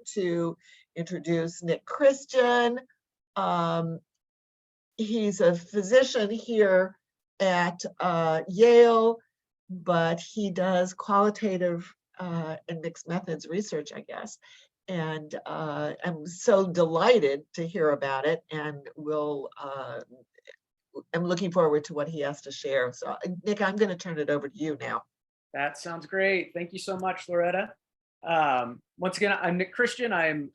to introduce Nick Christian. He's a physician here at Yale, but he does qualitative and mixed methods research, I guess. And I'm so delighted to hear about it, and I'm looking forward to what he has to share. So Nick, I'm going to turn it over to you now. That sounds great. Thank you so much, Loretta. Once again, I'm Nick Christian. I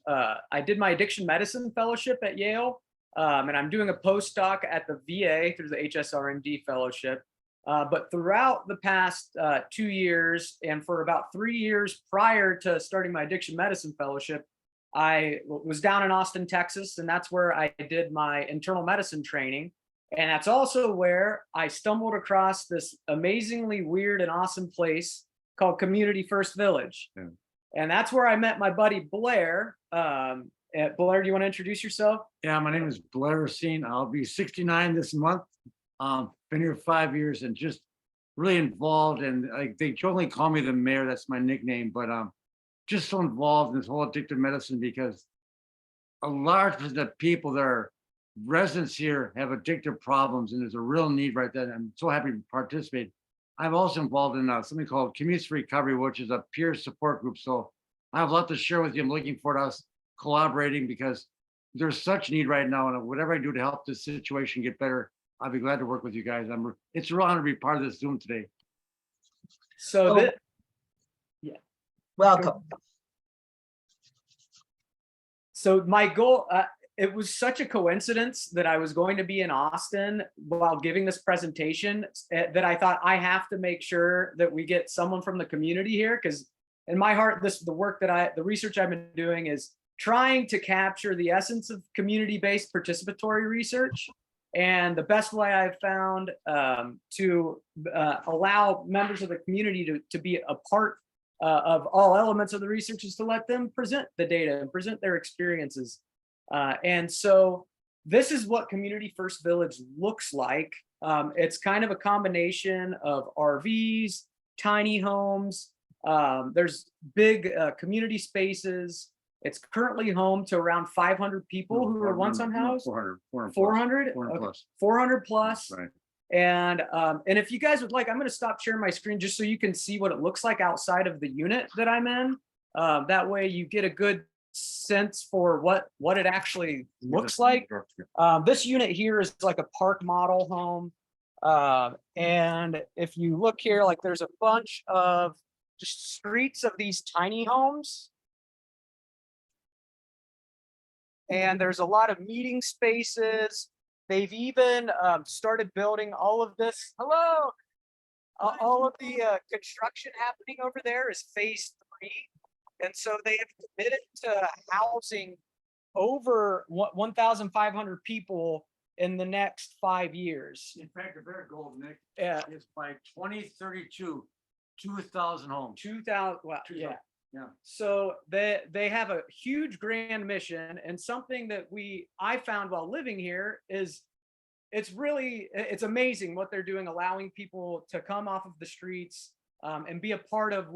did my addiction medicine fellowship at Yale, and I'm doing a postdoc at the VA through the HSR&D fellowship. But throughout the past 2 years, and for about 3 years prior to starting my addiction medicine fellowship, I was down in Austin, Texas, and that's where I did my internal medicine training. And that's also where I stumbled across this amazingly weird and awesome place called Community First Village. Yeah. And that's where I met my buddy Blair. Blair, do you want to introduce yourself? Yeah, my name is Blair Racine. I'll be 69 this month. Been here 5 years and just really involved. And they jokingly call me the mayor. That's my nickname. But just so involved in this whole addictive medicine because a large percent of people that are residents here have addictive problems, and there's a real need right there. I'm so happy to participate. I'm also involved in something called Community Recovery, which is a peer support group. So I have a lot to share with you. I'm looking forward to us collaborating because there's such need right now, and whatever I do to help this situation get better, I'll be glad to work with you guys. It's a real honor to be part of this Zoom today. So yeah, welcome. So my goal, it was such a coincidence that I was going to be in Austin while giving this presentation that I thought I have to make sure that we get someone from the community here, because in my heart, the research I've been doing is trying to capture the essence of community-based participatory research. And the best way I've found to allow members of the community to be a part of all elements of the research is to let them present the data and present their experiences. And so this is what Community First Village looks like. It's kind of a combination of RVs, tiny homes. There's big community spaces. It's currently home to around 500 people who were once unhoused. 400 plus. 400 plus. Right. And if you guys would like, I'm going to stop sharing my screen just so you can see what it looks like outside of the unit that I'm in. That way you get a good sense for what it actually looks like. This unit here is like a park model home. And if you look here, like there's a bunch of just streets of these tiny homes. And there's a lot of meeting spaces. They've even started building all of this. Hello. All of the construction happening over there is phase 3. And so they have committed to housing over 1,500 people in the next 5 years. In fact, their goal, Nick, is by 2032, 2,000 homes. 2,000, well, yeah. Yeah. So they have a huge grand mission, and something that I found while living here is it's amazing what they're doing, allowing people to come off of the streets and be a part of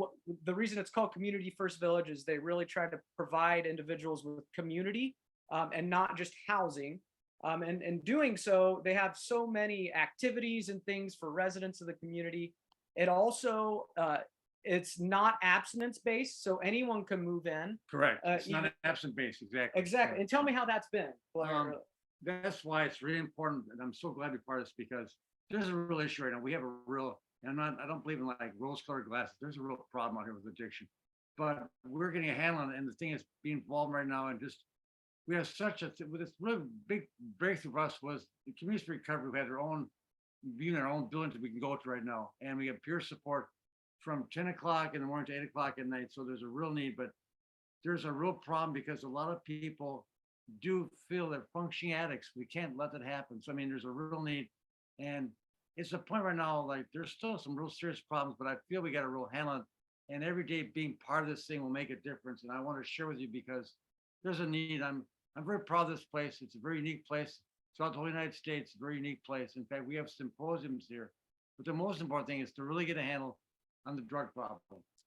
the reason it's called Community First Village is they really try to provide individuals with community and not just housing. And in doing so, they have so many activities and things for residents of the community. It also it's not abstinence based, so anyone can move in. Correct. It's not absent based, exactly. Exactly. And tell me how that's been. That's why it's really important, and I'm so glad to be part of this because there's a real issue right now. We have a real, and I don't believe in like rose-colored glasses. There's a real problem out here with addiction, but we're getting a handle on it. And the thing is, being involved right now, and just we have with this really big breakthrough for us was the community recovery. We had their own unit, our own buildings that we can go to right now, and we have peer support from 10 o'clock in the morning to 8 o'clock at night. So there's a real need, but there's a real problem because a lot of people do feel they're functioning addicts. We can't let that happen. So, I mean, there's a real need. And it's a point right now, like there's still some real serious problems, but I feel we got a real handle on it. And every day being part of this thing will make a difference. And I want to share with you because there's a need. I'm very proud of this place. It's a very unique place. Throughout the whole United States, a very unique place. In fact, we have symposiums here. But the most important thing is to really get a handle on the drug problem.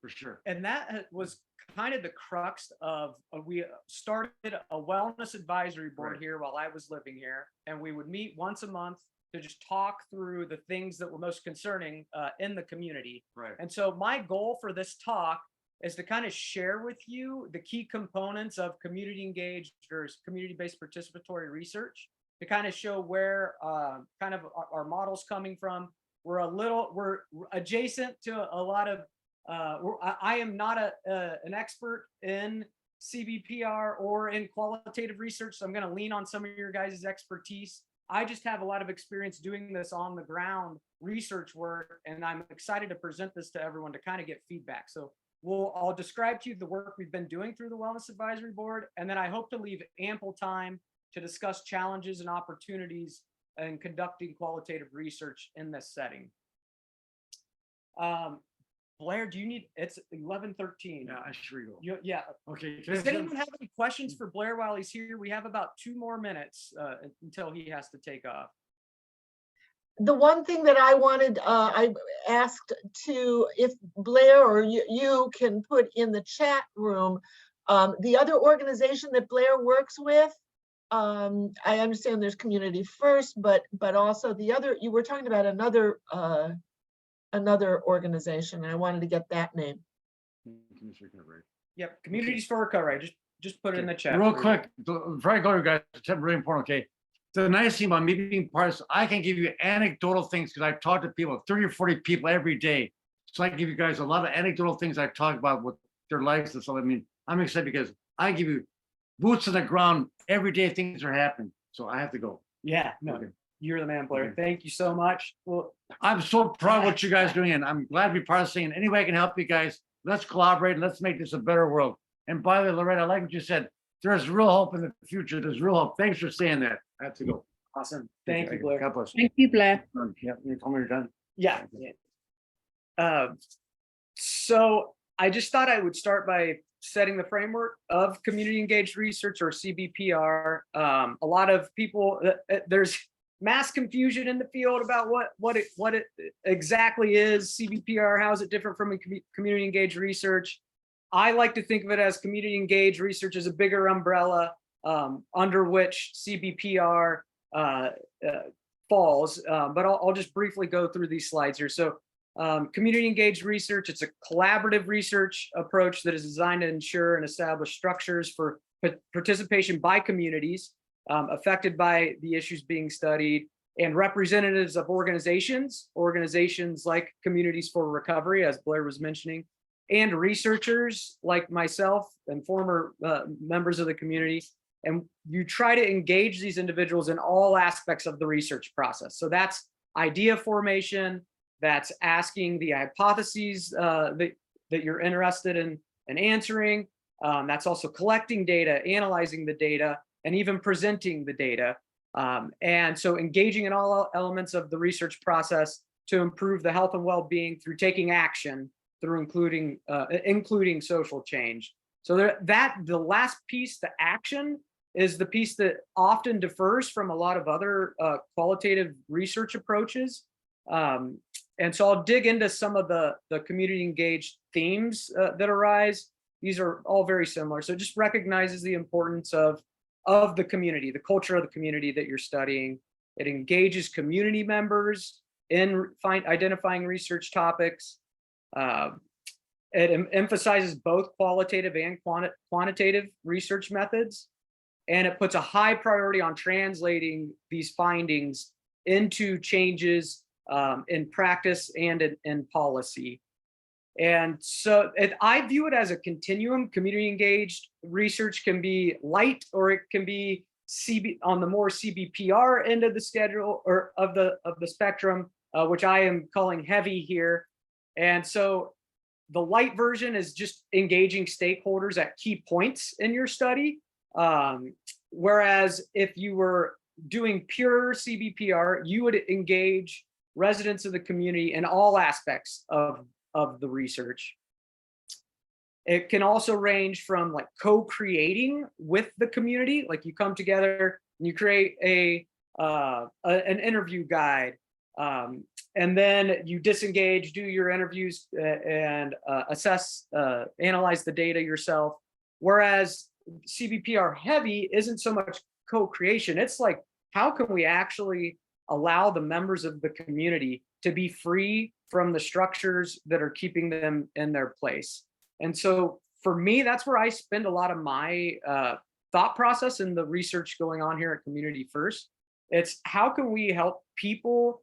for sure. And that was kind of the crux of we started a wellness advisory board Right. here while I was living here, and we would meet once a month to just talk through the things that were most concerning in the community. Right. And so my goal for this talk is to kind of share with you the key components of community engaged or community-based participatory research, to kind of show where kind of our model's coming from. We're adjacent to a lot of, I am not an expert in CBPR or in qualitative research, so I'm going to lean on some of your guys' expertise. I just have a lot of experience doing this on the ground research work, and I'm excited to present this to everyone to kind of get feedback. So I'll describe to you the work we've been doing through the Wellness Advisory Board, and then I hope to leave ample time to discuss challenges and opportunities in conducting qualitative research in this setting. Blair, do you need, it's 11:13. Yeah, I sure go. Yeah. Okay. Does anyone have any questions for Blair while he's here? We have about 2 more minutes until he has to take off. The one thing that I wanted, I asked to, if Blair or you can put in the chat room, the other organization that Blair works with, I understand there's Community First, but also the other, you were talking about another organization, and I wanted to get that name. Yep, Communities for Recovery. Just put it in the chat. Real quick, before I go, you guys, it's really important. Okay. The nice thing about me being part of, I can give you anecdotal things because I've talked to people, 30 or 40 people every day. So I can give you guys a lot of anecdotal things I've talked about with their lives and stuff. I mean, I'm excited because I give you boots on the ground every day. Things are happening. So I have to go. Yeah, no, Okay. you're the man, Blair. Okay. Thank you so much. Well, I'm so proud of what you guys are doing, and I'm glad to be part of this thing. And any way I can help you guys, let's collaborate and let's make this a better world. And by the way, Loretta, I like what you said. There's real hope in the future. There's real hope. Thanks for saying that. I have to go. awesome. Thank you, Blair. God bless. Thank you, Blair. Yeah, you told me you're done. Yeah. So I just thought I would start by setting the framework of community engaged research, or CBPR. A lot of people, there's mass confusion in the field about what it exactly is. CBPR, how is it different from community engaged research? I like to think of it as community engaged research as a bigger umbrella under which CBPR falls, but I'll just briefly go through these slides here. So community engaged research, it's a collaborative research approach that is designed to ensure and establish structures for participation by communities affected by the issues being studied, and representatives of organizations like Communities for Recovery, as Blair was mentioning, and researchers like myself and former members of the community. And you try to engage these individuals in all aspects of the research process. So that's idea formation, that's asking the hypotheses that you're interested in answering. That's also collecting data, analyzing the data, and even presenting the data. And so engaging in all elements of the research process to improve the health and well-being through taking action, through including social change. So the last piece, the action, is the piece that often differs from a lot of other qualitative research approaches. And so I'll dig into some of the community engaged themes that arise. These are all very similar. So it just recognizes the importance of the community, the culture of the community that you're studying. It engages community members in identifying research topics. It emphasizes both qualitative and quantitative research methods. And it puts a high priority on translating these findings into changes in practice and in policy. And so I view it as a continuum. Community engaged research can be light, or it can be on the more CBPR end of the schedule, or of the spectrum, which I am calling heavy here. And so the light version is just engaging stakeholders at key points in your study. Whereas if you were doing pure CBPR, you would engage residents of the community in all aspects of the research. It can also range from like co-creating with the community, like you come together and you create an interview guide, And then you disengage, do your interviews, and assess, analyze the data yourself. Whereas CBPR heavy isn't so much co-creation. It's like, how can we actually allow the members of the community to be free from the structures that are keeping them in their place? And so for me, that's where I spend a lot of my thought process and the research going on here at Community First. It's how can we help people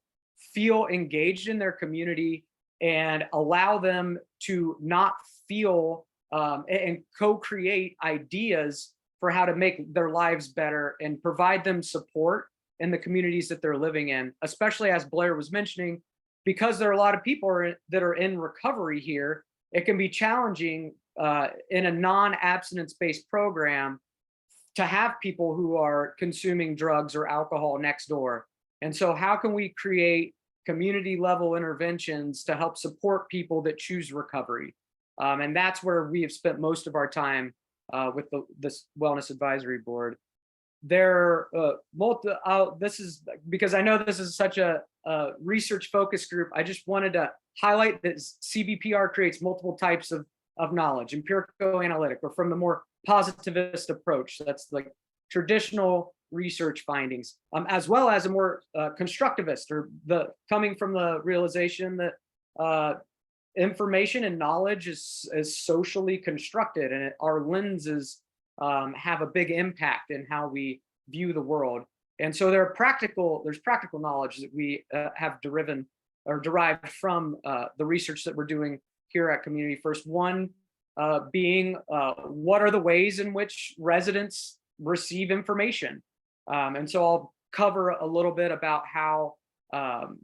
feel engaged in their community and allow them to not feel and co-create ideas for how to make their lives better and provide them support in the communities that they're living in, especially as Blair was mentioning, because there are a lot of people that are in recovery here. It can be challenging in a non-abstinence-based program to have people who are consuming drugs or alcohol next door. And so how can we create community level interventions to help support people that choose recovery? And that's where we have spent most of our time with this Wellness Advisory Board. This is because I know this is such a research focused group. I just wanted to highlight that CBPR creates multiple types of knowledge, empirical analytic, or from the more positivist approach. That's like traditional research findings, as well as a more constructivist, or the coming from the realization that information and knowledge is socially constructed, and our lenses have a big impact in how we view the world. And so there's practical knowledge that we have derived from the research that we're doing here at Community First. One being what are the ways in which residents receive information? And so I'll cover a little bit about how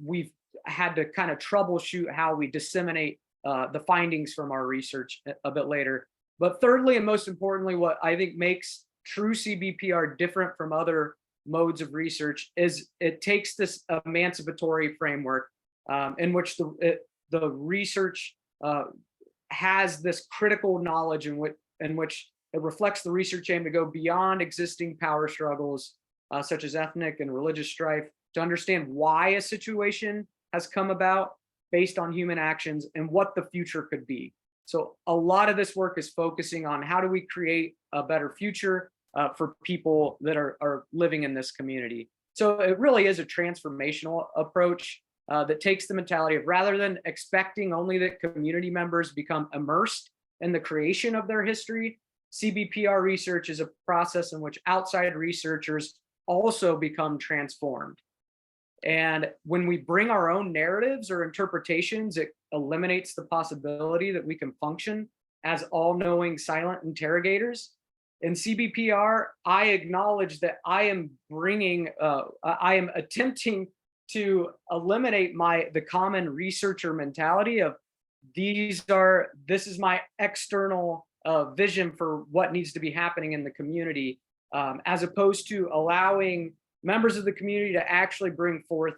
we've had to kind of troubleshoot how we disseminate the findings from our research a bit later. But thirdly, and most importantly, what I think makes true CBPR different from other modes of research is it takes this emancipatory framework in which the research has this critical knowledge in which it reflects the research aim to go beyond existing power struggles, such as ethnic and religious strife, to understand why a situation has come about based on human actions and what the future could be. So a lot of this work is focusing on how do we create a better future for people that are living in this community. So it really is a transformational approach that takes the mentality of, rather than expecting only that community members become immersed in the creation of their history, CBPR research is a process in which outside researchers also become transformed. And when we bring our own narratives or interpretations, it eliminates the possibility that we can function as all-knowing silent interrogators. In CBPR, I acknowledge that I am attempting to eliminate the common researcher mentality of this is my external vision for what needs to be happening in the community, as opposed to allowing members of the community to actually bring forth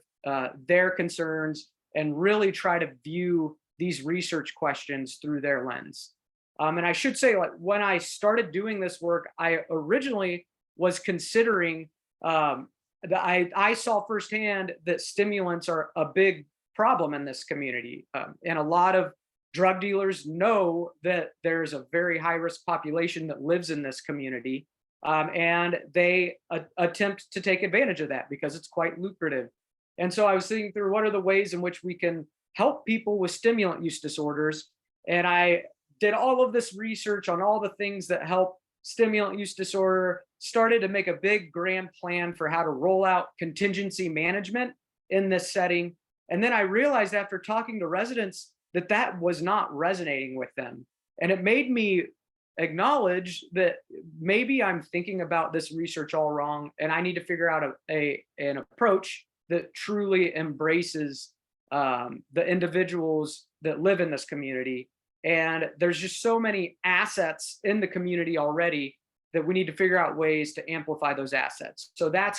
their concerns and really try to view these research questions through their lens. And I should say, like, when I started doing this work, I originally was considering I saw firsthand that stimulants are a big problem in this community. And a lot of drug dealers know that there's a very high risk population that lives in this community. And they attempt to take advantage of that because it's quite lucrative. And so I was thinking through what are the ways in which we can help people with stimulant use disorders. And I did all of this research on all the things that help stimulant use disorder, started to make a big grand plan for how to roll out contingency management in this setting. And then I realized after talking to residents that was not resonating with them. And it made me acknowledge that maybe I'm thinking about this research all wrong, and I need to figure out an approach that truly embraces the individuals that live in this community. And there's just so many assets in the community already that we need to figure out ways to amplify those assets. So that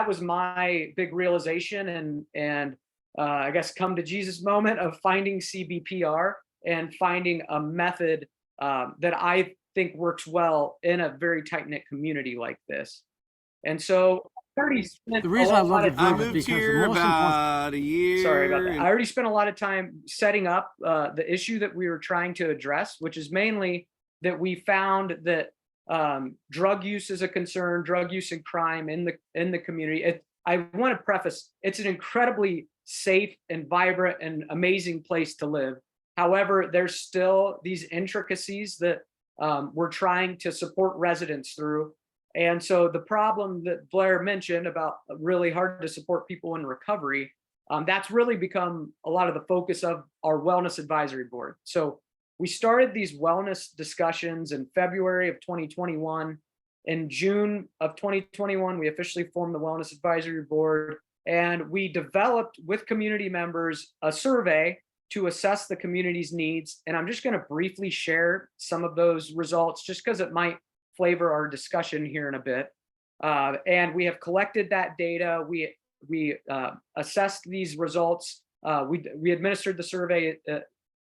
was my big realization and I guess come to Jesus moment of finding CBPR and finding a method that I think works well in a very tight-knit community like this. And so already spent The reason a I love lot the of group I is moved because the here most important. about a year. Sorry about that. and- I already spent a lot of time setting up the issue that we were trying to address, which is mainly that we found that drug use is a concern, drug use and crime in the community. I want to preface, it's an incredibly safe and vibrant and amazing place to live. However, there's still these intricacies that we're trying to support residents through. And so the problem that Blair mentioned about really hard to support people in recovery, that's really become a lot of the focus of our wellness advisory board. So we started these wellness discussions in February of 2021. In June of 2021, we officially formed the Wellness Advisory Board, and we developed with community members a survey to assess the community's needs. And I'm just going to briefly share some of those results just because it might flavor our discussion here in a bit. And we have collected that data. We assessed these results. We administered the survey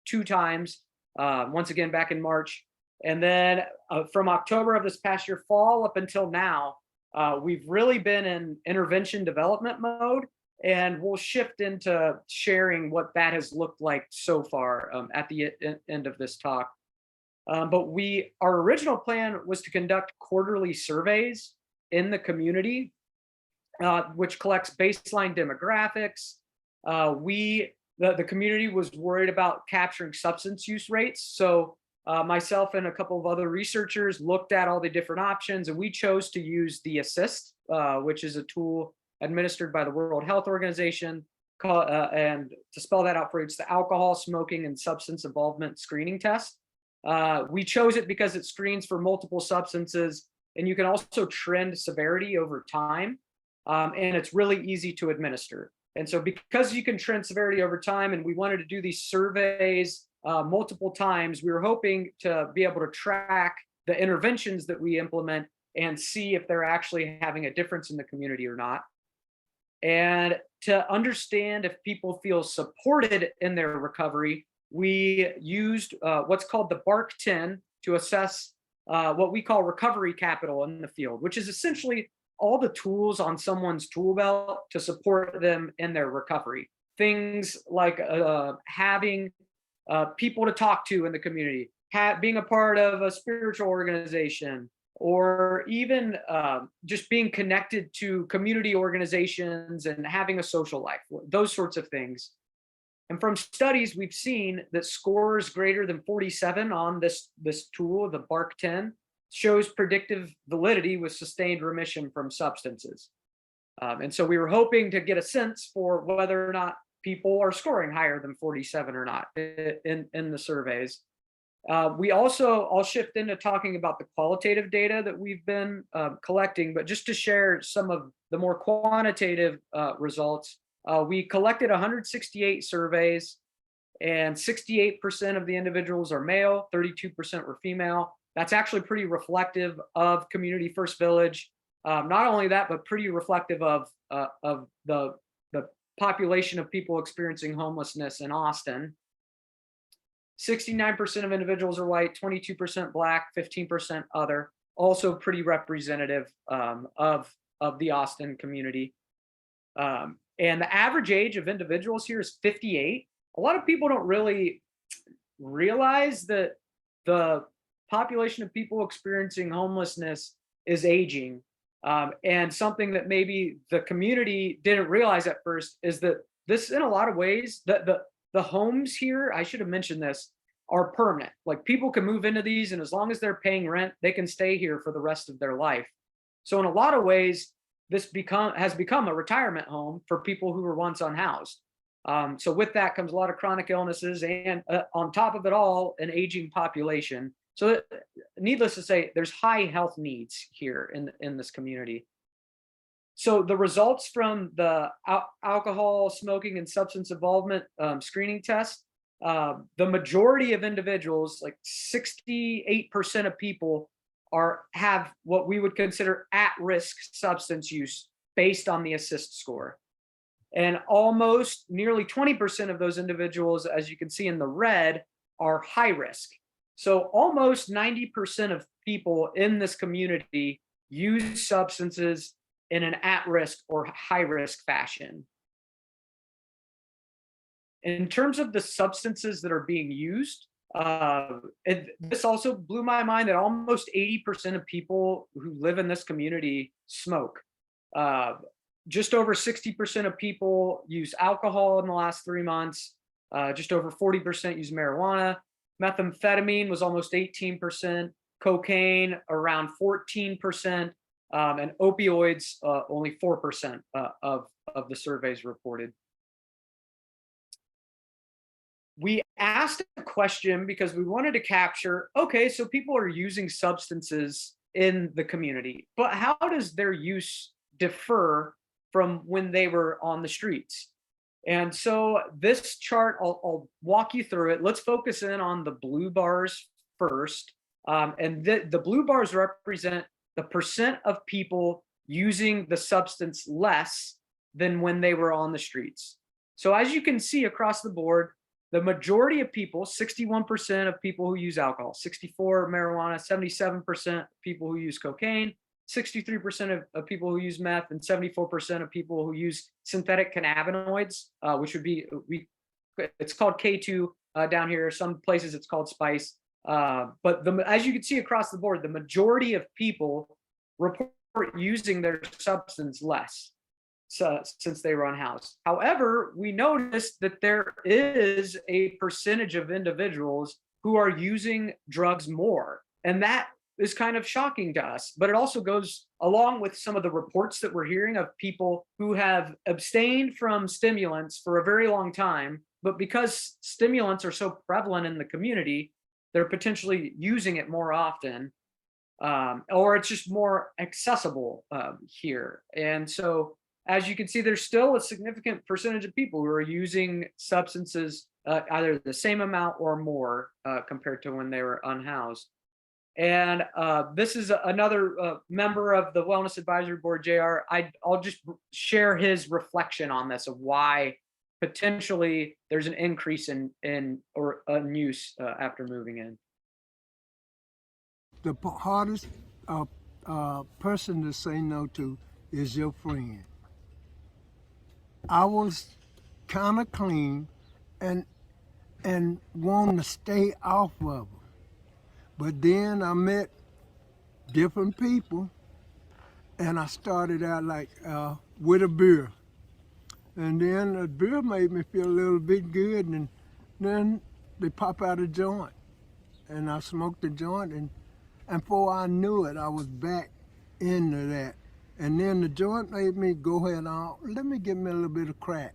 2 times, once again back in March. And then from October of this past year, fall up until now, we've really been in intervention development mode, and we'll shift into sharing what that has looked like so far at the end of this talk. But our original plan was to conduct quarterly surveys in the community, which collects baseline demographics. The community was worried about capturing substance use rates. So myself and a couple of other researchers looked at all the different options, and we chose to use the ASSIST, which is a tool administered by the World Health Organization. And to spell that out for you, it's the Alcohol, Smoking, and Substance Involvement Screening Test. We chose it because it screens for multiple substances, and you can also trend severity over time, and it's really easy to administer. And so because you can trend severity over time, and we wanted to do these surveys multiple times, we were hoping to be able to track the interventions that we implement and see if they're actually having a difference in the community or not. And to understand if people feel supported in their recovery, we used what's called the BARC-10 to assess what we call recovery capital in the field, which is essentially all the tools on someone's tool belt to support them in their recovery. Things like having people to talk to in the community, being a part of a spiritual organization, or even just being connected to community organizations and having a social life, those sorts of things. And from studies, we've seen that scores greater than 47 on this tool, the BARC-10, shows predictive validity with sustained remission from substances. And so we were hoping to get a sense for whether or not people are scoring higher than 47 or not in the surveys. We also, I'll shift into talking about the qualitative data that we've been collecting, but just to share some of the more quantitative results, we collected 168 surveys, and 68% of the individuals are male, 32% were female. That's actually pretty reflective of Community First Village. Not only that, but pretty reflective of the population of people experiencing homelessness in Austin. 69% of individuals are white, 22% Black, 15% other, also pretty representative of the Austin community. And the average age of individuals here is 58. A lot of people don't really realize that the population of people experiencing homelessness is aging. And something that maybe the community didn't realize at first is that this, in a lot of ways, the homes here, I should have mentioned this, are permanent. Like, people can move into these, and as long as they're paying rent, they can stay here for the rest of their life. So in a lot of ways, this has become a retirement home for people who were once unhoused. So with that comes a lot of chronic illnesses, and on top of it all, an aging population. So needless to say, there's high health needs here in this community. So the results from the alcohol, smoking, and substance involvement screening test, the majority of individuals, like 68% of people, have what we would consider at-risk substance use based on the ASSIST score. And almost nearly 20% of those individuals, as you can see in the red, are high risk. So almost 90% of people in this community use substances in an at-risk or high-risk fashion. In terms of the substances that are being used, this also blew my mind that almost 80% of people who live in this community smoke. Just over 60% of people use alcohol in the last 3 months. Just over 40% use marijuana. Methamphetamine was almost 18%. Cocaine around 14%. And opioids only 4% of the surveys reported. We asked a question because we wanted to capture, okay, so people are using substances in the community, but how does their use differ from when they were on the streets? And so this chart, I'll walk you through it. Let's focus in on the blue bars first. And the blue bars represent the percent of people using the substance less than when they were on the streets. So as you can see across the board, the majority of people, 61% of people who use alcohol, 64% marijuana, 77% people who use cocaine, 63% of people who use meth, and 74% of people who use synthetic cannabinoids, which would be, it's called K2 down here. Some places it's called spice. But as you can see across the board, the majority of people report using their substance less since they were unhoused. However, we noticed that there is a percentage of individuals who are using drugs more. And that is kind of shocking to us, but it also goes along with some of the reports that we're hearing of people who have abstained from stimulants for a very long time, but because stimulants are so prevalent in the community, they're potentially using it more often, or it's just more accessible here. And so, as you can see, there's still a significant percentage of people who are using substances either the same amount or more compared to when they were unhoused. And this is another member of the Wellness Advisory Board, JR. I'll just share his reflection on this of why potentially there's an increase in use after moving in. The hardest person to say no to is your friend. I was kind of clean and wanted to stay off of them. But then I met different people and I started out like with a beer. And then the beer made me feel a little bit good, and then they pop out a joint. And I smoked the joint, and before I knew it, I was back into that. And then the joint made me go ahead and let me get me a little bit of crack.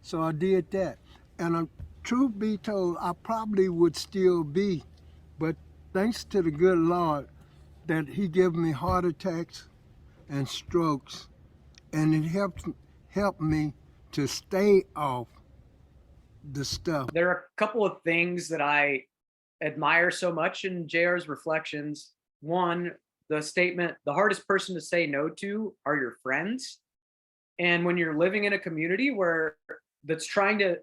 So I did that. And truth be told, I probably would still be, but thanks to the good Lord that he gave me heart attacks and strokes, and it helped me to stay off the stuff. There are a couple of things that I admire so much in JR's reflections. One, the statement, the hardest person to say no to are your friends. And when you're living in a community that's trying to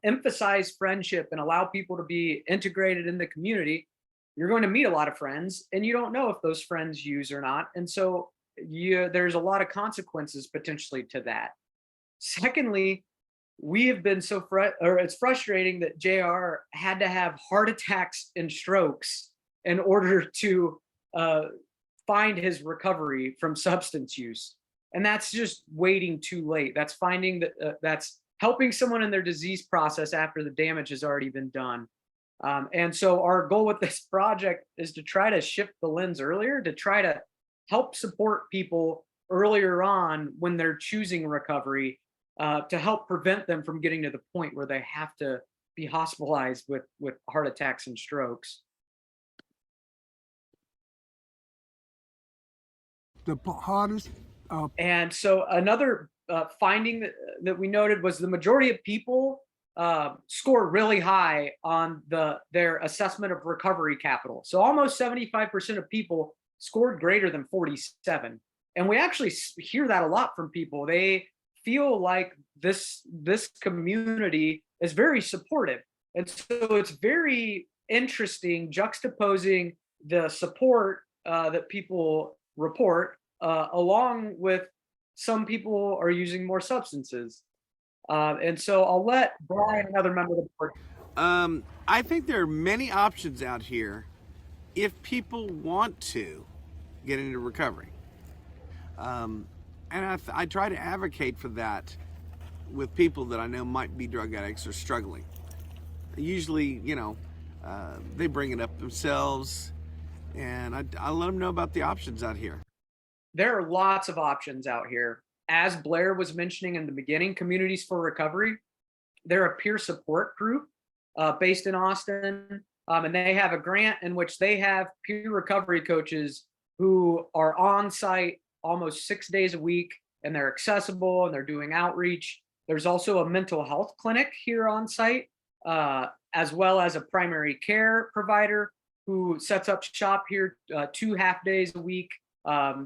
emphasize friendship and allow people to be integrated in the community, you're going to meet a lot of friends and you don't know if those friends use or not. And so there's a lot of consequences potentially to that. Secondly, we have been it's frustrating that JR had to have heart attacks and strokes in order to find his recovery from substance use. And that's just waiting too late. That's finding that's helping someone in their disease process after the damage has already been done. And so our goal with this project is to try to shift the lens earlier, to try to help support people earlier on when they're choosing recovery, to help prevent them from getting to the point where they have to be hospitalized with heart attacks and strokes. The hardest. And so another finding that we noted was the majority of people score really high on their assessment of recovery capital. So almost 75% of people scored greater than 47. And we actually hear that a lot from people. They feel like this community is very supportive. And so it's very interesting juxtaposing the support that people report along with some people are using more substances. And so I'll let Brian, another member of the board. I think there are many options out here if people want to get into recovery. And I try to advocate for that with people that I know might be drug addicts or struggling. Usually, they bring it up themselves, and I let them know about the options out here. There are lots of options out here. As Blair was mentioning in the beginning, Communities for Recovery, they're a peer support group based in Austin, and they have a grant in which they have peer recovery coaches who are on site almost 6 days a week, and they're accessible and they're doing outreach. There's also a mental health clinic here on site, as well as a primary care provider who sets up shop here 2 half days a week.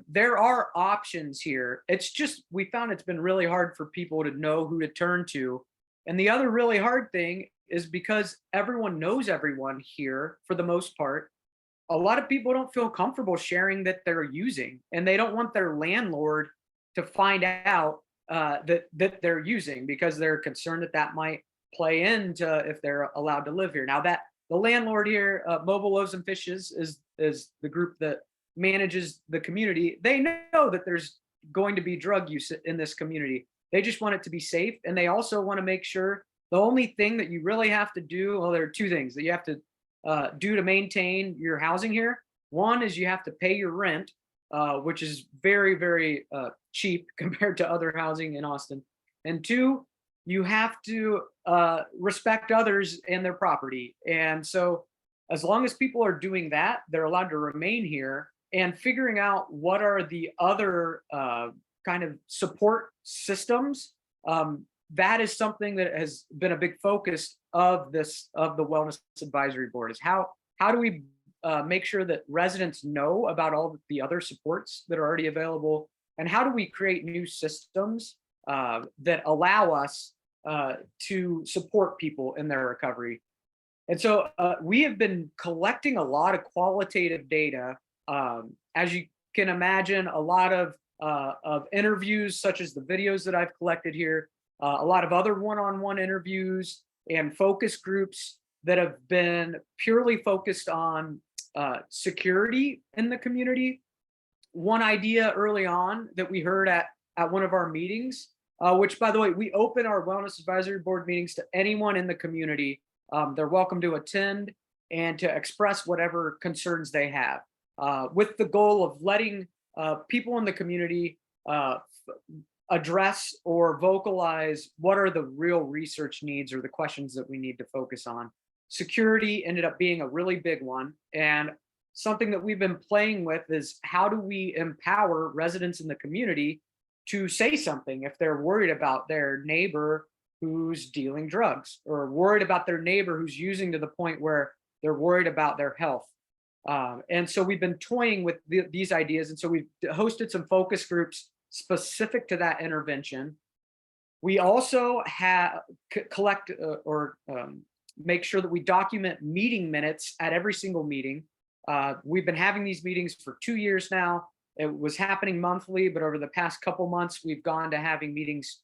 There are options here. It's just, we found it's been really hard for people to know who to turn to. And the other really hard thing is because everyone knows everyone here for the most part, a lot of people don't feel comfortable sharing that they're using, and they don't want their landlord to find out that they're using, because they're concerned that might play into if they're allowed to live here. Now, that the landlord here, Mobile Loaves and Fishes, is the group that manages the community. They know that there's going to be drug use in this community. They just want it to be safe, and they also want to make sure the only thing that you really have to do, well, there are 2 things that you have to do to maintain your housing here. One is you have to pay your rent, which is very, very cheap compared to other housing in Austin. And 2, you have to respect others and their property. And so as long as people are doing that, they're allowed to remain here. And figuring out what are the other kind of support systems, that is something that has been a big focus of the Wellness Advisory Board, is how do we make sure that residents know about all the other supports that are already available, and how do we create new systems that allow us to support people in their recovery. And so we have been collecting a lot of qualitative data. As you can imagine, a lot of interviews, such as the videos that I've collected here, a lot of other one-on-one interviews and focus groups that have been purely focused on security in the community. One idea early on that we heard at one of our meetings, which, by the way, we open our Wellness Advisory Board meetings to anyone in the community. They're welcome to attend and to express whatever concerns they have, with the goal of letting people in the community address or vocalize what are the real research needs or the questions that we need to focus on. Security ended up being a really big one, and something that we've been playing with is how do we empower residents in the community to say something if they're worried about their neighbor who's dealing drugs, or worried about their neighbor who's using to the point where they're worried about their health. And so we've been toying with these ideas. And so we've hosted some focus groups specific to that intervention. We also collect or make sure that we document meeting minutes at every single meeting. We've been having these meetings for 2 years now. It was happening monthly, but over the past couple months, we've gone to having meetings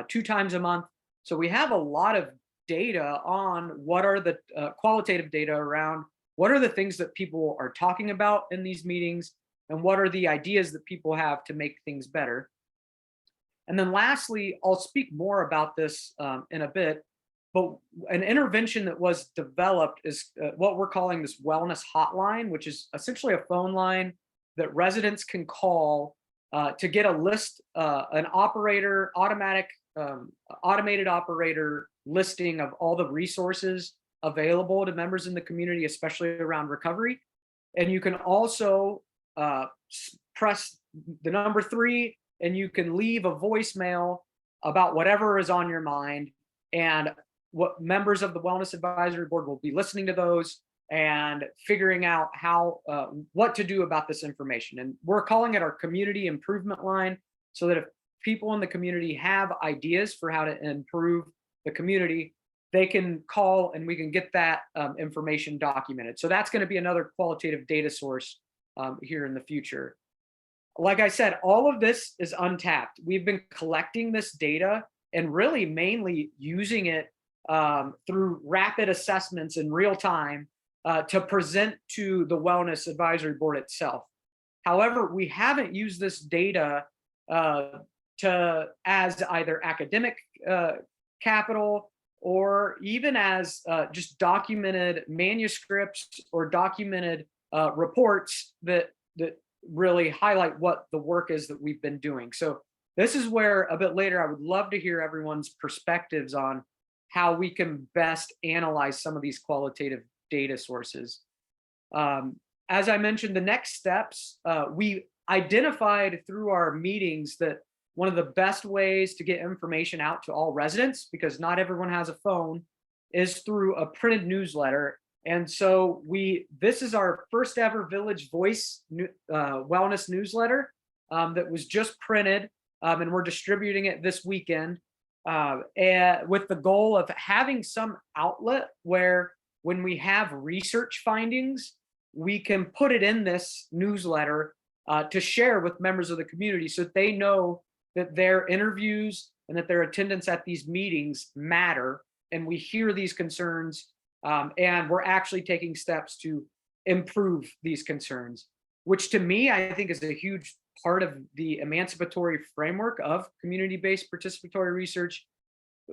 2 times a month. So we have a lot of data on what are the qualitative data around what are the things that people are talking about in these meetings, and what are the ideas that people have to make things better. And then lastly, I'll speak more about this in a bit, but an intervention that was developed is what we're calling this wellness hotline, which is essentially a phone line that residents can call to get a list, an operator, automated operator listing of all the resources available to members in the community, especially around recovery. And you can also press the number 3, and you can leave a voicemail about whatever is on your mind. And what members of the Wellness Advisory Board will be listening to those and figuring out how what to do about this information. And we're calling it our community improvement line, so that if people in the community have ideas for how to improve the community, they can call and we can get that information documented. So that's going to be another qualitative data source here in the future. like I said, all of this is untapped. We've been collecting this data and really mainly using it through rapid assessments in real time to present to the Wellness Advisory Board itself. However, we haven't used this data as either academic capital or even as just documented manuscripts or documented reports that really highlight what the work is that we've been doing. So this is where a bit later I would love to hear everyone's perspectives on how we can best analyze some of these qualitative data sources. As I mentioned, the next steps, we identified through our meetings that one of the best ways to get information out to all residents, because not everyone has a phone, is through a printed newsletter. And so this is our first ever Village Voice wellness newsletter that was just printed, and we're distributing it this weekend, and with the goal of having some outlet where when we have research findings, we can put it in this newsletter to share with members of the community so that they know that their interviews and that their attendance at these meetings matter, and we hear these concerns, and we're actually taking steps to improve these concerns, which to me, I think is a huge part of the emancipatory framework of community-based participatory research,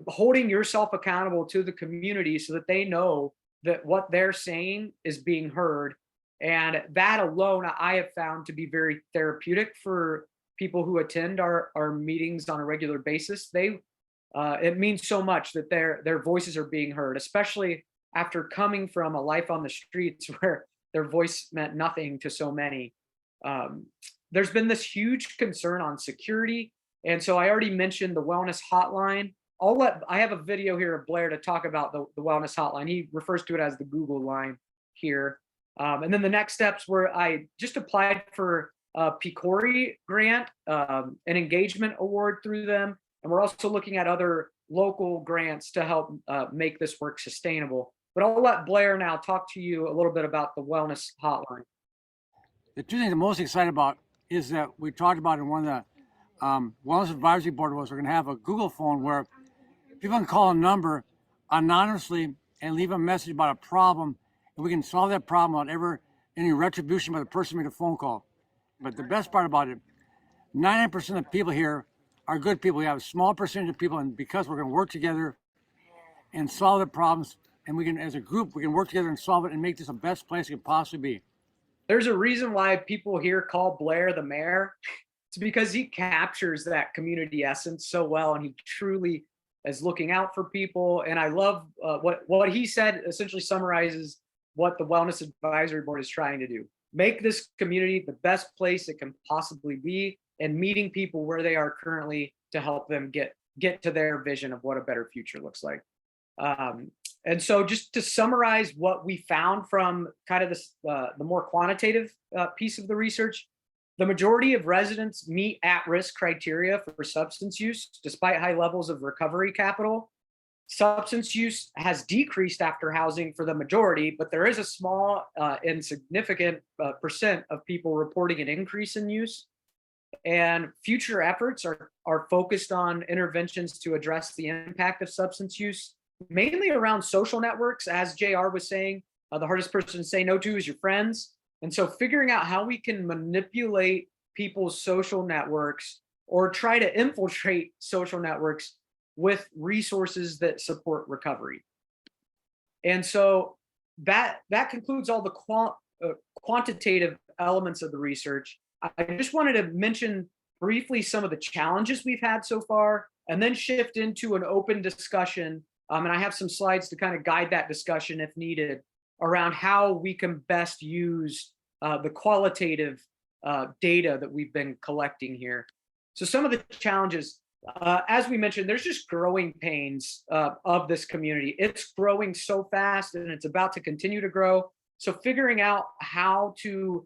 holding yourself accountable to the community so that they know that what they're saying is being heard. And that alone, I have found to be very therapeutic for people who attend our meetings on a regular basis. It means so much that their voices are being heard, especially after coming from a life on the streets where their voice meant nothing to so many. There's been this huge concern on security. And so I already mentioned the wellness hotline. I have a video here of Blair to talk about the wellness hotline. He refers to it as the Google line here. And then the next steps were I just applied for a PCORI grant, an engagement award through them. And we're also looking at other local grants to help make this work sustainable. But I'll let Blair now talk to you a little bit about the wellness hotline. The two things I'm most excited about is that we talked about in one of the Wellness Advisory Board was we're going to have a Google phone where people can call a number anonymously and leave a message about a problem, and we can solve that problem without any retribution by the person who made a phone call. But the best part about it, 99% of people here are good people. We have a small percentage of people, and because we're going to work together and solve the problems, and we can, as a group, we can work together and solve it and make this the best place it could possibly be. There's a reason why people here call Blair the mayor. It's because he captures that community essence so well, and he truly is looking out for people. And I love what he said essentially summarizes what the Wellness Advisory Board is trying to do. Make this community the best place it can possibly be, and meeting people where they are currently to help them get to their vision of what a better future looks like. And so just to summarize what we found from kind of this, the more quantitative piece of the research, the majority of residents meet at-risk criteria for substance use despite high levels of recovery capital. Substance use has decreased after housing for the majority, but there is a small insignificant percent of people reporting an increase in use. And future efforts are focused on interventions to address the impact of substance use, mainly around social networks. As JR was saying, the hardest person to say no to is your friends. And so figuring out how we can manipulate people's social networks or try to infiltrate social networks with resources that support recovery. And so that concludes all the quantitative elements of the research. I just wanted to mention briefly some of the challenges we've had so far, and then shift into an open discussion. And I have some slides to kind of guide that discussion if needed around how we can best use the qualitative data that we've been collecting here. So some of the challenges, as we mentioned, there's just growing pains of this community. It's growing so fast and it's about to continue to grow. So figuring out how to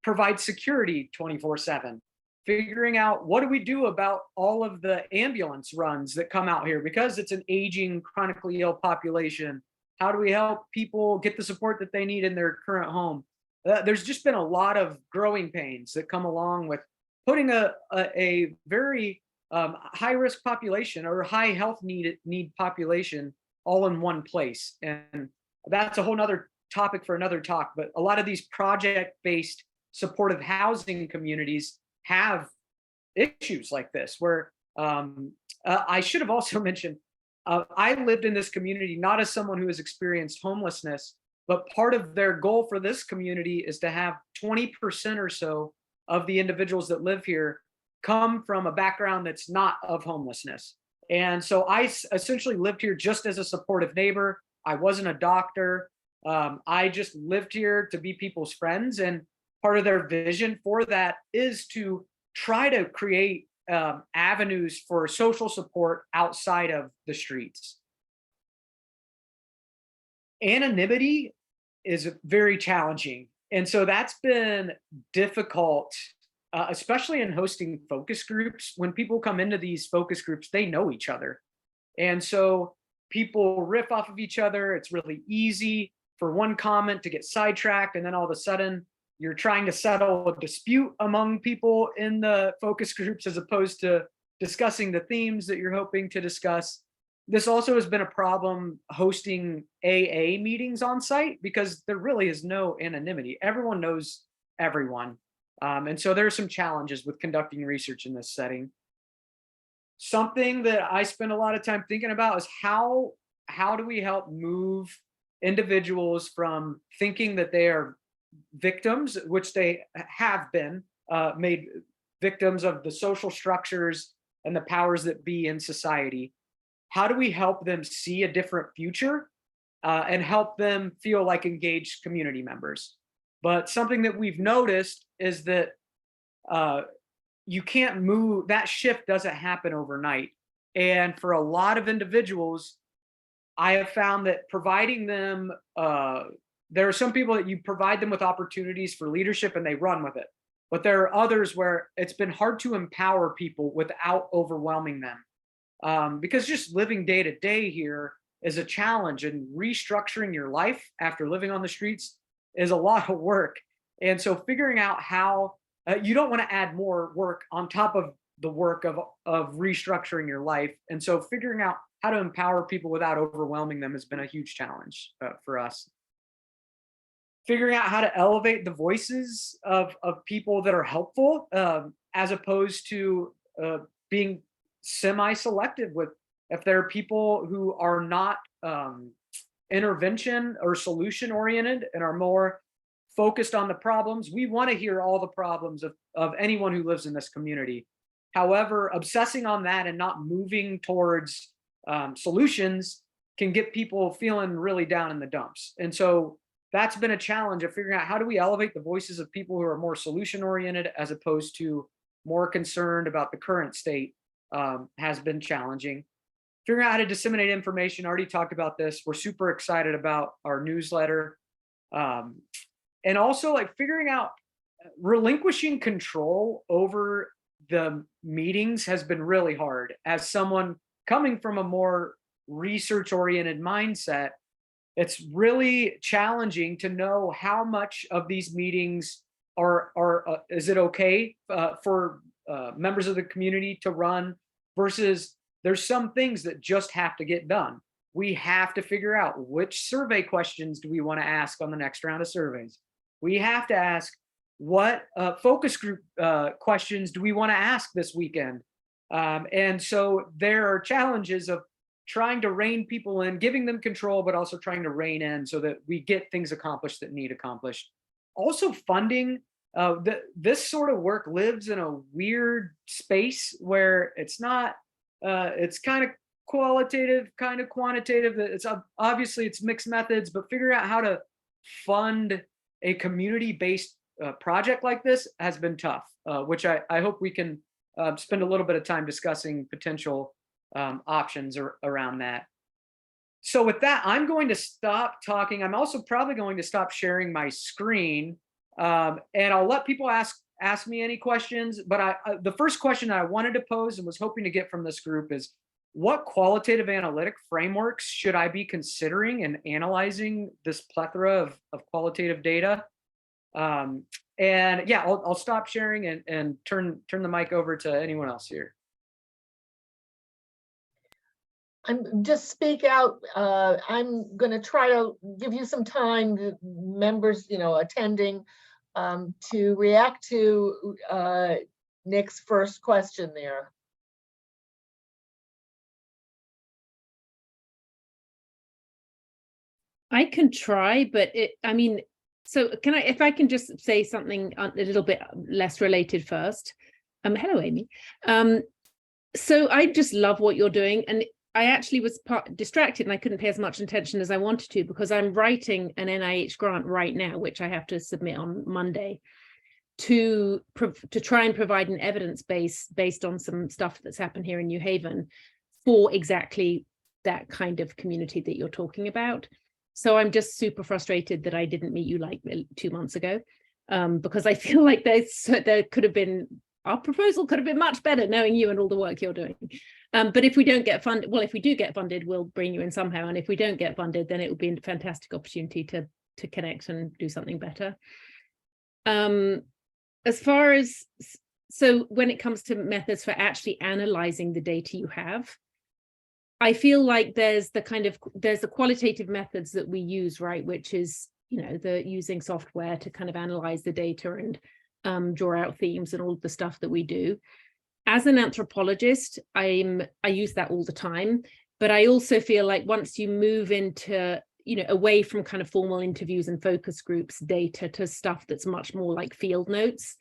provide security 24/7, figuring out what do we do about all of the ambulance runs that come out here because it's an aging, chronically ill population. How do we help people get the support that they need in their current home? there's just been a lot of growing pains that come along with putting a very high risk population or high health need population all in one place. And that's a whole nother topic for another talk, but a lot of these project-based supportive housing communities have issues like this where I should have also mentioned, I lived in this community not as someone who has experienced homelessness, but part of their goal for this community is to have 20% or so of the individuals that live here come from a background that's not of homelessness. And so I essentially lived here just as a supportive neighbor. I wasn't a doctor. I just lived here to be people's friends. And part of their vision for that is to try to create avenues for social support outside of the streets. Anonymity is very challenging. And so that's been difficult, especially in hosting focus groups. When people come into these focus groups, they know each other. And so people riff off of each other. It's really easy for one comment to get sidetracked. And then all of a sudden, you're trying to settle a dispute among people in the focus groups as opposed to discussing the themes that you're hoping to discuss. This also has been a problem hosting AA meetings on site because there really is no anonymity. Everyone knows everyone. And so there are some challenges with conducting research in this setting. Something that I spend a lot of time thinking about is how do we help move individuals from thinking that they are victims, which they have been made victims of the social structures and the powers that be in society. How do we help them see a different future and help them feel like engaged community members? But something that we've noticed is that you can't move, that shift doesn't happen overnight. And for a lot of individuals, I have found that providing them, there are some people that you provide them with opportunities for leadership and they run with it. But there are others where it's been hard to empower people without overwhelming them. Because just living day to day here is a challenge, and restructuring your life after living on the streets is a lot of work. And so figuring out how you don't want to add more work on top of the work of restructuring your life. And so figuring out how to empower people without overwhelming them has been a huge challenge for us. Figuring out how to elevate the voices of people that are helpful as opposed to being semi-selective with, if there are people who are not intervention or solution oriented and are more focused on the problems. We want to hear all the problems of anyone who lives in this community. However, obsessing on that and not moving towards solutions can get people feeling really down in the dumps. And so that's been a challenge of figuring out how do we elevate the voices of people who are more solution oriented as opposed to more concerned about the current state has been challenging. Figuring out how to disseminate information, already talked about this. We're super excited about our newsletter. And also like figuring out relinquishing control over the meetings has been really hard. As someone coming from a more research oriented mindset, it's really challenging to know how much of these meetings are is it okay for members of the community to run versus there's some things that just have to get done. We have to figure out which survey questions do we want to ask on the next round of surveys. We have to ask what focus group questions do we want to ask this weekend. And so there are challenges of trying to rein people in, giving them control, but also trying to rein in so that we get things accomplished that need accomplished. Also funding, this sort of work lives in a weird space where it's not, it's kind of qualitative, kind of quantitative. It's obviously it's mixed methods, but figuring out how to fund a community-based project like this has been tough, which I hope we can spend a little bit of time discussing potential options around that. So with that, I'm going to stop talking. I'm also probably going to stop sharing my screen, and I'll let people ask me any questions. But the first question that I wanted to pose and was hoping to get from this group is, what qualitative analytic frameworks should I be considering in analyzing this plethora of qualitative data? And yeah, I'll stop sharing and turn the mic over to anyone else here. I'm just speak out. I'm going to try to give you some time, members, attending, to react to Nick's first question there. I can try, but so if I can just say something a little bit less related first. Hello, Amy. So I just love what you're doing. And I actually was distracted and I couldn't pay as much attention as I wanted to, because I'm writing an NIH grant right now, which I have to submit on Monday, to try and provide an evidence base based on some stuff that's happened here in New Haven for exactly that kind of community that you're talking about. So I'm just super frustrated that I didn't meet you like 2 months ago, because I feel like there could have been, our proposal could have been much better knowing you and all the work you're doing. But if we don't get funded, well, if we do get funded, we'll bring you in somehow. And if we don't get funded, then it will be a fantastic opportunity to connect and do something better. As far as, so when it comes to methods for actually analyzing the data you have, I feel like there's the qualitative methods that we use, right? Which is, the using software to kind of analyze the data and draw out themes and all of the stuff that we do. As an anthropologist, I use that all the time, but I also feel like once you move into, away from kind of formal interviews and focus groups data to stuff that's much more like field notes.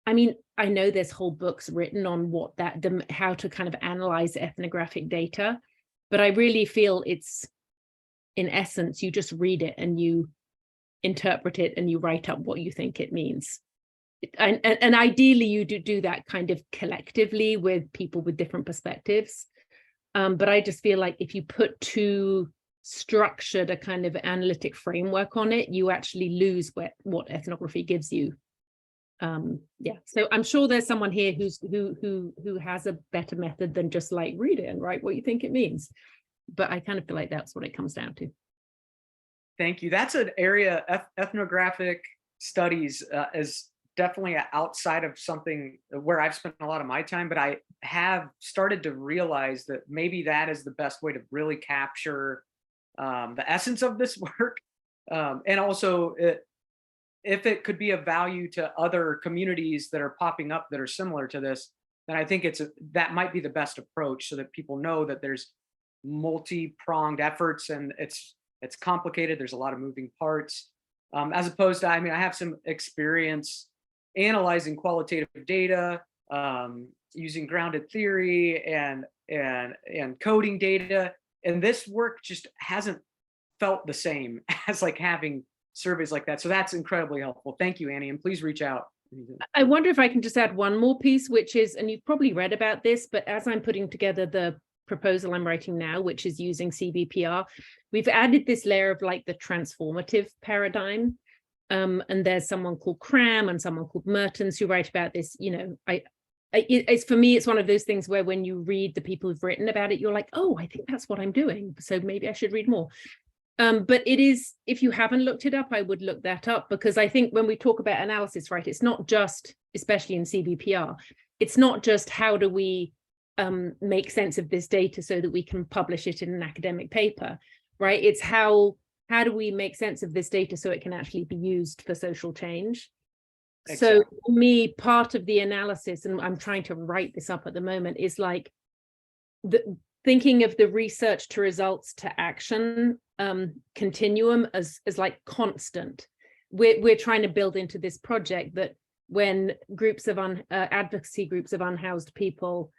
I mean, I know there's whole books written on how to kind of analyze ethnographic data, but I really feel it's, in essence, you just read it and you interpret it and you write up what you think it means. And ideally you do that kind of collectively with people with different perspectives. But I just feel like if you put too structured a kind of analytic framework on it, you actually lose what ethnography gives you. Yeah, so I'm sure there's someone here who has a better method than just like read it and write what you think it means. But I kind of feel like that's what it comes down to. Thank you. That's an area, ethnographic studies is definitely outside of something where I've spent a lot of my time, but I have started to realize that maybe that is the best way to really capture the essence of this work. And also, if it could be of value to other communities that are popping up that are similar to this, then I think that might be the best approach, so that people know that there's multi-pronged efforts and it's complicated. There's a lot of moving parts, as opposed to, I have some experience analyzing qualitative data, using grounded theory and coding data. And this work just hasn't felt the same as like having surveys like that. So that's incredibly helpful. Thank you, Annie. And please reach out. I wonder if I can just add one more piece, which is, and you've probably read about this, but as I'm putting together the proposal I'm writing now, which is using CBPR, we've added this layer of like the transformative paradigm. And there's someone called Cram and someone called Mertens who write about this. It's for me, it's one of those things where when you read the people who've written about it, you're like, oh, I think that's what I'm doing. So maybe I should read more. But it is, if you haven't looked it up, I would look that up, because I think when we talk about analysis, right, it's not just, especially in CBPR, it's not just how do we make sense of this data so that we can publish it in an academic paper, right? It's how do we make sense of this data so it can actually be used for social change? Exactly. So for me, part of the analysis, and I'm trying to write this up at the moment, is like thinking of the research to results to action continuum as like constant. We're trying to build into this project that when groups of advocacy groups of unhoused people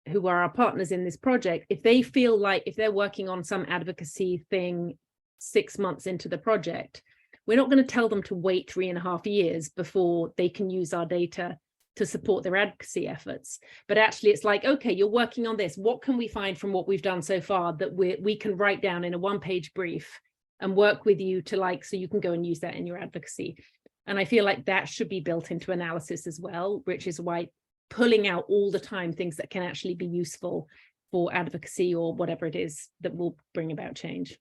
who are our partners in this project, if they feel like if they're working on some advocacy thing 6 months into the project, we're not going to tell them to wait 3.5 years before they can use our data to support their advocacy efforts. But actually it's like, okay, you're working on this. What can we find from what we've done so far that we can write down in a 1-page brief and work with you to like, so you can go and use that in your advocacy. And I feel like that should be built into analysis as well, which is why pulling out all the time things that can actually be useful for advocacy or whatever it is that will bring about change.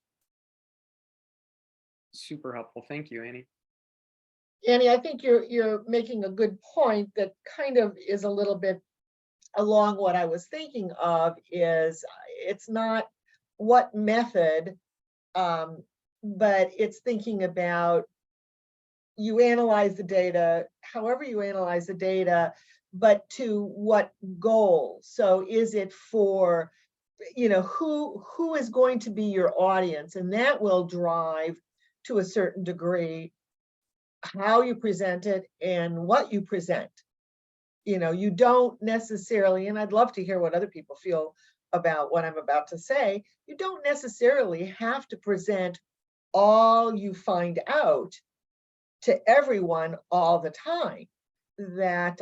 Super helpful. Thank you, Annie. Annie, I think you're making a good point that kind of is a little bit along what I was thinking of. Is it's not what method, but it's thinking about you analyze the data, however you analyze the data, but to what goal? So is it for, who is going to be your audience? And that will drive to a certain degree how you present it and what you present. You don't necessarily, and I'd love to hear what other people feel about what I'm about to say, you don't necessarily have to present all you find out to everyone all the time. That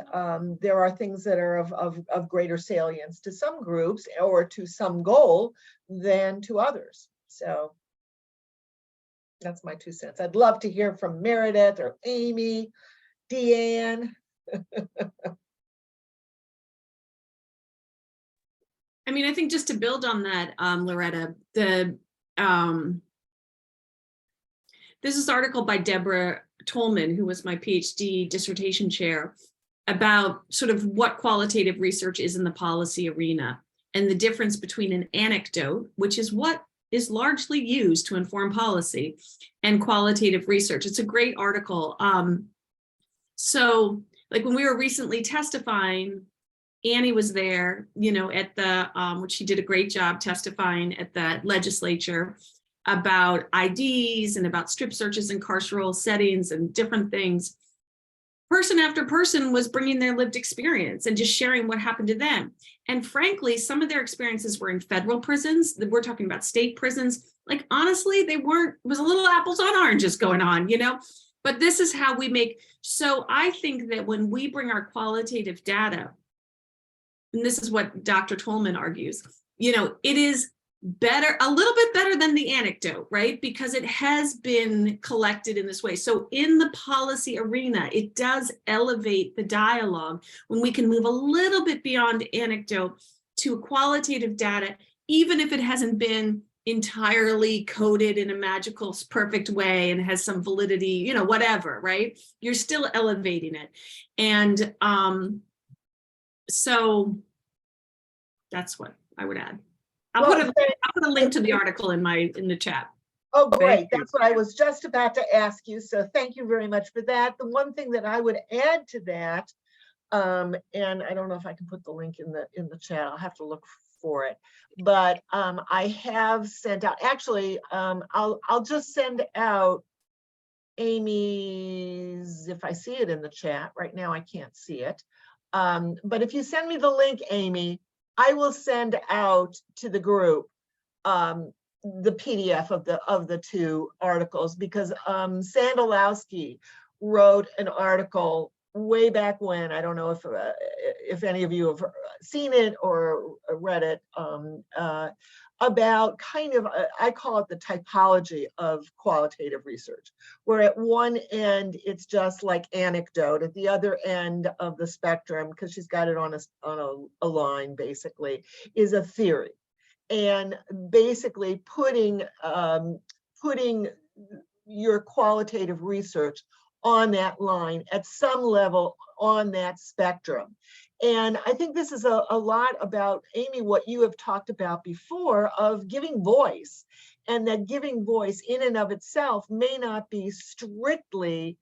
there are things that are of greater salience to some groups or to some goal than to others. So that's my 2 cents. I'd love to hear from Meredith or Amy, Deanne. I mean, I think just to build on that, Loretta, this is an article by Deborah Tolman, who was my PhD dissertation chair, about sort of what qualitative research is in the policy arena and the difference between an anecdote, which is what is largely used to inform policy, and qualitative research. It's a great article. So like when we were recently testifying, Annie was there, at the, which she did a great job testifying at the legislature about IDs and about strip searches in carceral settings and different things. Person after person was bringing their lived experience and just sharing what happened to them. And frankly, some of their experiences were in federal prisons. We're talking about state prisons. Like, honestly, it was a little apples on oranges going on, but this is how we make. So I think that when we bring our qualitative data, and this is what Dr. Tolman argues, it is better, a little bit better than the anecdote, right? Because it has been collected in this way. So in the policy arena, it does elevate the dialogue when we can move a little bit beyond anecdote to qualitative data, even if it hasn't been entirely coded in a magical, perfect way and has some validity, whatever, right? You're still elevating it. And so that's what I would add. I'll put a link to the article in the chat. Oh, great. That's what I was just about to ask you. So thank you very much for that. The one thing that I would add to that, and I don't know if I can put the link in the chat. I'll have to look for it. But I have sent out, actually, I'll just send out Amy's, if I see it in the chat. Right now I can't see it. But if you send me the link, Amy, I will send out to the group the PDF of the 2 articles, because Sandalowski wrote an article way back when. I don't know if any of you have seen it or read it, about kind of, I call it the typology of qualitative research, where at one end it's just like anecdote, at the other end of the spectrum, because she's got it on a line basically, is a theory. And basically putting your qualitative research on that line at some level on that spectrum. And I think this is a lot about, Amy, what you have talked about before, of giving voice, and that giving voice in and of itself may not be strictly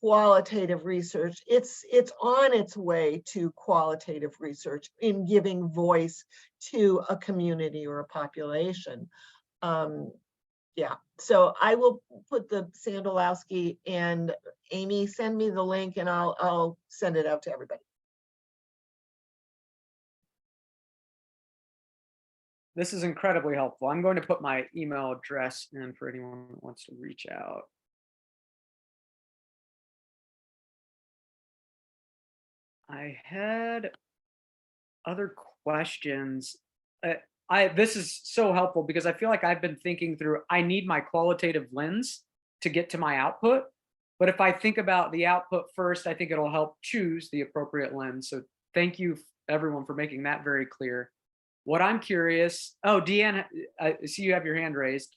qualitative research. It's on its way to qualitative research in giving voice to a community or a population. Yeah, so I will put the Sandalowski, and Amy, send me the link and I'll send it out to everybody. This is incredibly helpful. I'm going to put my email address in for anyone who wants to reach out. I had other questions. This is so helpful because I feel like I've been thinking through, I need my qualitative lens to get to my output. But if I think about the output first, I think it'll help choose the appropriate lens. So thank you everyone for making that very clear. What I'm curious, oh, Deanne, I see you have your hand raised.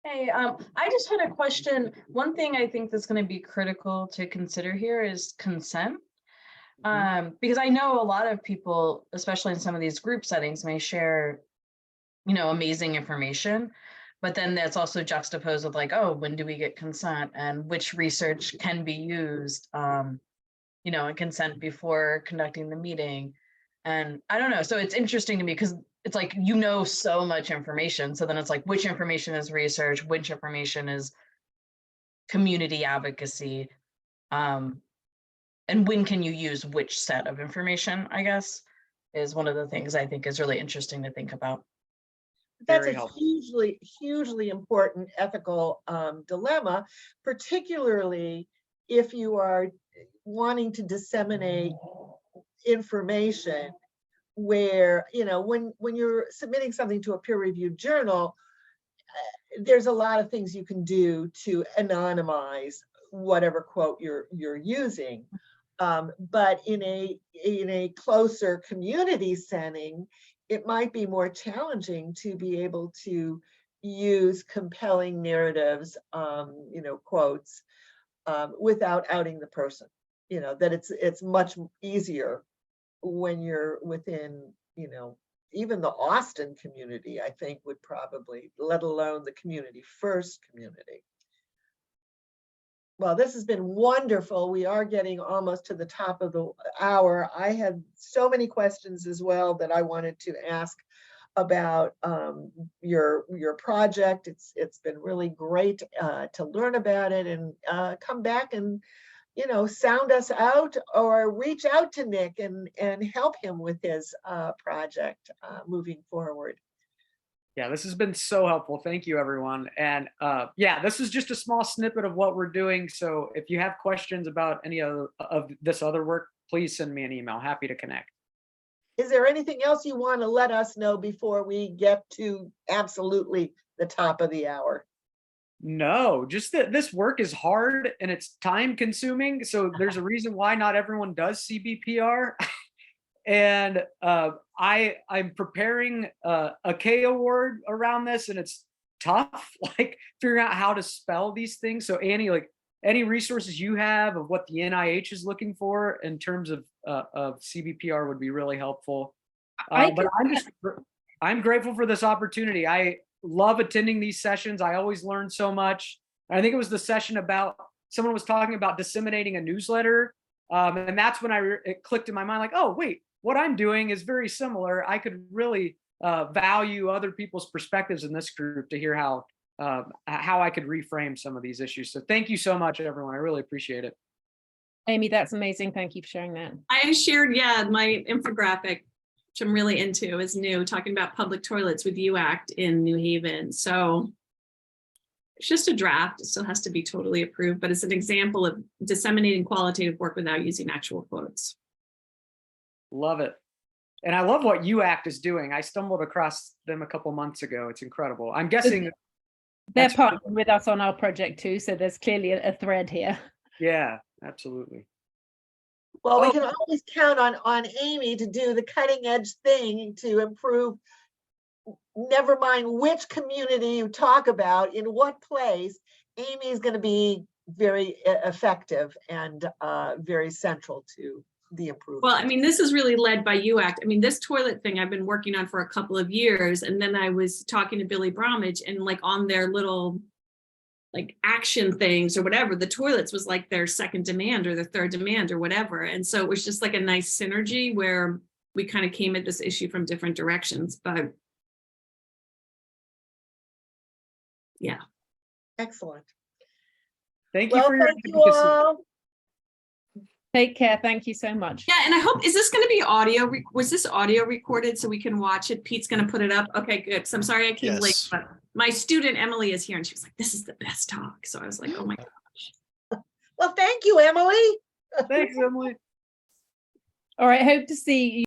Hey, I just had a question. One thing I think that's going to be critical to consider here is consent. Because I know a lot of people, especially in some of these group settings, may share, amazing information, but then that's also juxtaposed with like, oh, when do we get consent and which research can be used, and consent before conducting the meeting. And I don't know. So it's interesting to me because it's like, so much information. So then it's like, which information is research, which information is community advocacy, and when can you use which set of information, I guess, is one of the things I think is really interesting to think about. That's Very a helpful. hugely important ethical dilemma, particularly if you are wanting to disseminate information where, when you're submitting something to a peer-reviewed journal, there's a lot of things you can do to anonymize whatever quote you're using. But in a closer community setting, it might be more challenging to be able to use compelling narratives, quotes, without outing the person. That it's much easier when you're within, even the Austin community, I think would probably, let alone the community first community. Well, this has been wonderful. We are getting almost to the top of the hour. I had so many questions as well that I wanted to ask about your project. It's been really great to learn about it, and come back and sound us out or reach out to Nick and help him with his project moving forward. Yeah, this has been so helpful. Thank you, everyone. And yeah, this is just a small snippet of what we're doing. So if you have questions about any of this other work, please send me an email. Happy to connect. Is there anything else you want to let us know before we get to absolutely the top of the hour? No, just that this work is hard and it's time consuming. So there's a reason why not everyone does CBPR. And I'm preparing a K award around this, and it's tough, like figuring out how to spell these things. So Annie, like any resources you have of what the NIH is looking for in terms of CBPR would be really helpful. But I'm grateful for this opportunity. I love attending these sessions. I always learn so much. I think it was the session about someone was talking about disseminating a newsletter. And that's when it clicked in my mind, like, oh, wait, what I'm doing is very similar. I could really value other people's perspectives in this group to hear how I could reframe some of these issues. So thank you so much, everyone. I really appreciate it. Amy, that's amazing. Thank you for sharing that. I shared, my infographic, which I'm really into, is new, talking about public toilets with UACT in New Haven. So it's just a draft. It still has to be totally approved, but it's an example of disseminating qualitative work without using actual quotes. Love it. And I love what UACT is doing. I stumbled across them a couple months ago. It's incredible. I'm guessing they're partnering with us on our project too. So there's clearly a thread here. Yeah, absolutely. Well, we can always count on Amy to do the cutting edge thing to improve, never mind which community you talk about, in what place. Amy is going to be very effective and very central to the improvement. Well, I mean, this is really led by UACT. I mean, this toilet thing I've been working on for a couple of years. And then I was talking to Billy Bromwich, and like on their little like action things or whatever, the toilets was like their second demand or their third demand or whatever. And so it was just like a nice synergy where we kind of came at this issue from different directions, but yeah. Excellent. Thank you for your thank you all. Take care. Thank you so much. Yeah, and I hope, is this going to be audio? Was this audio recorded so we can watch it? Pete's going to put it up. Okay, good. So I'm sorry I came late, but my student Emily is here and she was like, this is the best talk. So I was like, oh my gosh. Well, thank you, Emily. Thanks, Emily. All right. Hope to see you.